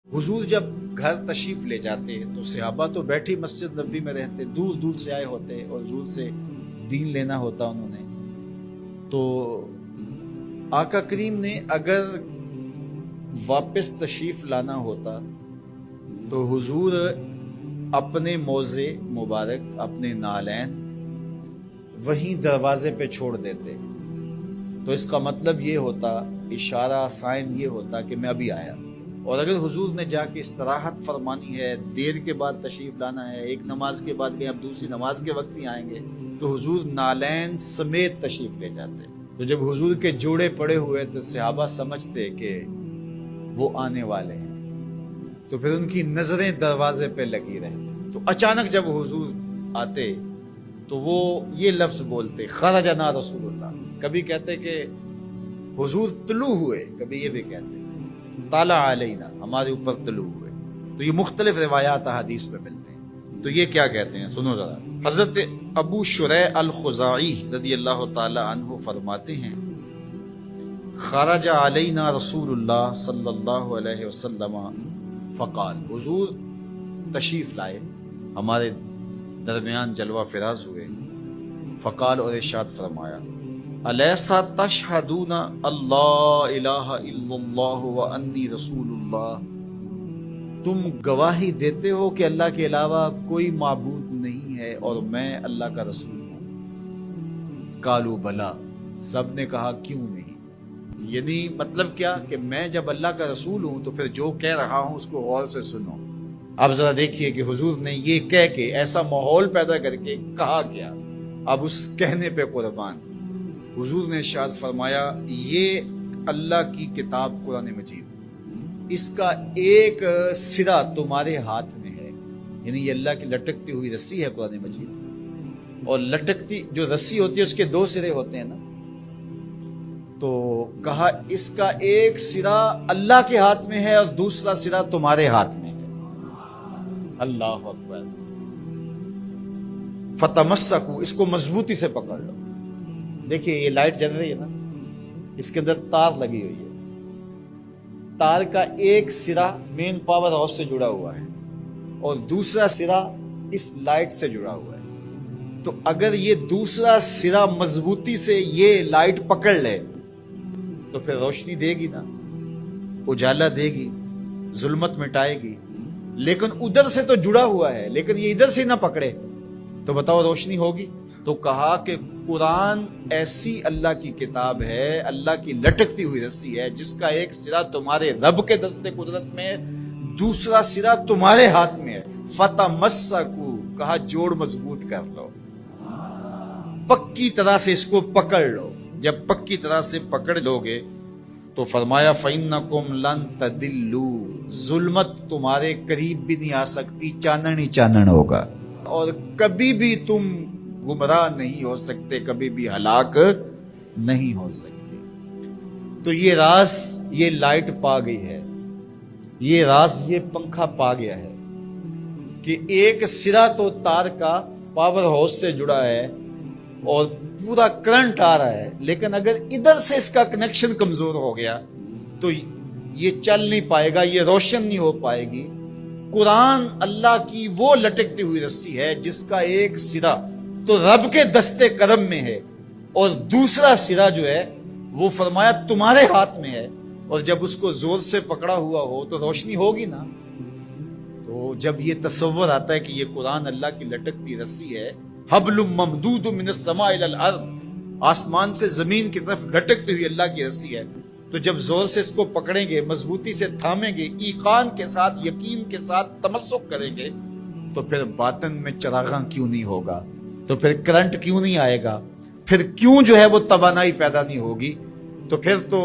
حضور جب گھر تشریف لے جاتے تو صحابہ تو بیٹھی مسجد نبوی میں رہتے، دور دور سے آئے ہوتے اور حضور سے دین لینا ہوتا انہوں نے. تو آقا کریم نے اگر واپس تشریف لانا ہوتا تو حضور اپنے موزے مبارک، اپنے نالین وہیں دروازے پہ چھوڑ دیتے. تو اس کا مطلب یہ ہوتا، اشارہ سائن یہ ہوتا کہ میں ابھی آیا. اور اگر حضور نے جا کے استراحت فرمانی ہے، دیر کے بعد تشریف لانا ہے، ایک نماز کے بعد گئے اب دوسری نماز کے وقت ہی آئیں گے، تو حضور نالین سمیت تشریف لے جاتے. تو جب حضور کے جوڑے پڑے ہوئے تو صحابہ سمجھتے کہ وہ آنے والے ہیں، تو پھر ان کی نظریں دروازے پہ لگی رہتی. تو اچانک جب حضور آتے تو وہ یہ لفظ بولتے، خرجنا رسول اللہ. کبھی کہتے کہ حضور طلوع ہوئے، کبھی یہ بھی کہتے طالع علینا، ہمارے اوپر طلوع ہوئے. تو یہ مختلف روایات حدیث میں ملتے ہیں. تو یہ کیا کہتے ہیں سنو ذرا. حضرت ابو شریح الخزاعی رضی اللہ تعالی عنہ فرماتے ہیں، خرج علینا رسول اللہ صلی اللہ علیہ وسلم فقال، حضور تشریف لائے، ہمارے درمیان جلوہ فراز ہوئے. فقال، اور ارشاد فرمایا، الیسا تشہدون اللہ الہ الا اللہ وانی رسول اللہ، تم گواہی دیتے ہو کہ اللہ کے علاوہ کوئی معبود نہیں ہے اور میں اللہ کا رسول ہوں. قالوا بلا، سب نے کہا کیوں نہیں. یعنی مطلب کیا کہ میں جب اللہ کا رسول ہوں تو پھر جو کہہ رہا ہوں اس کو غور سے سنو. اب ذرا دیکھیے کہ حضور نے یہ کہہ کے ایسا ماحول پیدا کر کے کہا کیا. اب اس کہنے پہ قربان. حضور نے ارشاد فرمایا، یہ اللہ کی کتاب قرآن مجید، اس کا ایک سرا تمہارے ہاتھ میں ہے. یعنی یہ اللہ کی لٹکتی ہوئی رسی ہے قرآن مجید. اور لٹکتی جو رسی ہوتی ہے اس کے دو سرے ہوتے ہیں نا. تو کہا اس کا ایک سرا اللہ کے ہاتھ میں ہے اور دوسرا سرا تمہارے ہاتھ میں ہے. اللہ اکبر. فتمسکو، اس کو مضبوطی سے پکڑ لو. دیکھیے یہ لائٹ جل رہی ہے نا، اس کے اندر تار لگی ہوئی ہے. تار کا ایک سرا مین پاور ہاؤس سے جڑا ہوا ہے اور دوسرا سرا اس لائٹ سے جڑا ہوا ہے. تو اگر یہ دوسرا سرا مضبوطی سے یہ لائٹ پکڑ لے تو پھر روشنی دے گی نا، اجالا دے گی، ظلمت مٹائے گی. لیکن ادھر سے تو جڑا ہوا ہے، لیکن یہ ادھر سے نہ پکڑے تو بتاؤ روشنی ہوگی. تو کہا کہ قرآن ایسی اللہ کی کتاب ہے، اللہ کی لٹکتی ہوئی رسی ہے، جس کا ایک سرا تمہارے رب کے دستے قدرت میں ہے، دوسرا سرا تمہارے ہاتھ میں ہے. فتمسکو، کہا جوڑ مضبوط کر لو، پکی طرح سے اس کو پکڑ لو. جب پکی طرح سے پکڑ لو گے تو فرمایا فَإِنَّكُمْ لَن تَدِلُّوا، ظلمت تمہارے قریب بھی نہیں آ سکتی، چانن ہی چانن ہوگا اور کبھی بھی تم گمراہ نہیں ہو سکتے، کبھی بھی ہلاک نہیں ہو سکتے. تو یہ راز یہ لائٹ پا گئی ہے، یہ راز یہ پنکھا پا گیا ہے کہ ایک سرا تو تار کا پاور ہاؤس سے جڑا ہے اور پورا کرنٹ آ رہا ہے، لیکن اگر ادھر سے اس کا کنیکشن کمزور ہو گیا تو یہ چل نہیں پائے گا، یہ روشن نہیں ہو پائے گی. قرآن اللہ کی وہ لٹکتی ہوئی رسی ہے جس کا ایک سرا تو رب کے دستے کرم میں ہے اور دوسرا سرا جو ہے وہ فرمایا تمہارے ہاتھ میں ہے. اور جب اس کو زور سے پکڑا ہوا ہو تو روشنی ہوگی نا. تو جب یہ تصور آتا ہے کہ یہ قرآن اللہ کی لٹکتی رسی ہے، حبل ممدود من السماء الى الارض، آسمان سے زمین کی طرف لٹکتی ہوئی اللہ کی رسی ہے، تو جب زور سے اس کو پکڑیں گے، مضبوطی سے تھامیں گے، ایقان کے ساتھ، یقین کے ساتھ تمسک کریں گے، تو پھر باطن میں چراغاں کیوں نہیں ہوگا، تو پھر کرنٹ کیوں نہیں آئے گا، پھر کیوں جو ہے وہ توانائی پیدا نہیں ہوگی. تو پھر تو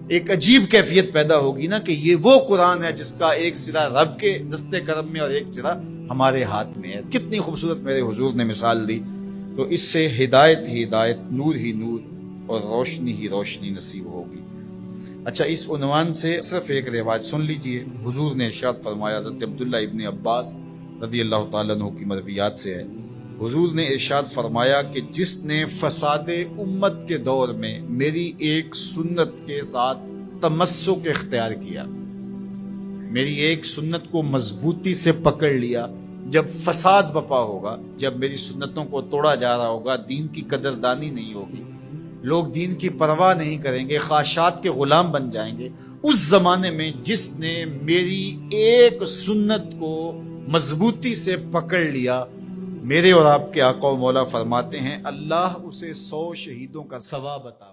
ایک عجیب کیفیت پیدا ہوگی نا کہ یہ وہ قرآن ہے جس کا ایک سرا رب کے دستے کرم میں اور ایک سرا ہمارے ہاتھ میں ہے. کتنی خوبصورت میرے حضور نے مثال دی. تو اس سے ہدایت ہی ہدایت، نور ہی نور اور روشنی ہی روشنی نصیب ہوگی. اچھا، اس عنوان سے صرف ایک روایت سن لیجئے. حضور نے ارشاد فرمایا، حضرت عبداللہ ابن عباس رضی اللہ تعالیٰ عنہ کی مرویات سے ہے، حضور نے ارشاد فرمایا کہ جس نے فساد امت کے دور میں میری ایک سنت کے ساتھ تمسک اختیار کیا، میری ایک سنت کو مضبوطی سے پکڑ لیا، جب فساد بپا ہوگا، جب میری سنتوں کو توڑا جا رہا ہوگا، دین کی قدردانی نہیں ہوگی، لوگ دین کی پرواہ نہیں کریں گے، خواہشات کے غلام بن جائیں گے، اس زمانے میں جس نے میری ایک سنت کو مضبوطی سے پکڑ لیا، میرے اور آپ کے آقا و مولا فرماتے ہیں اللہ اسے 100 شہیدوں کا ثواب عطا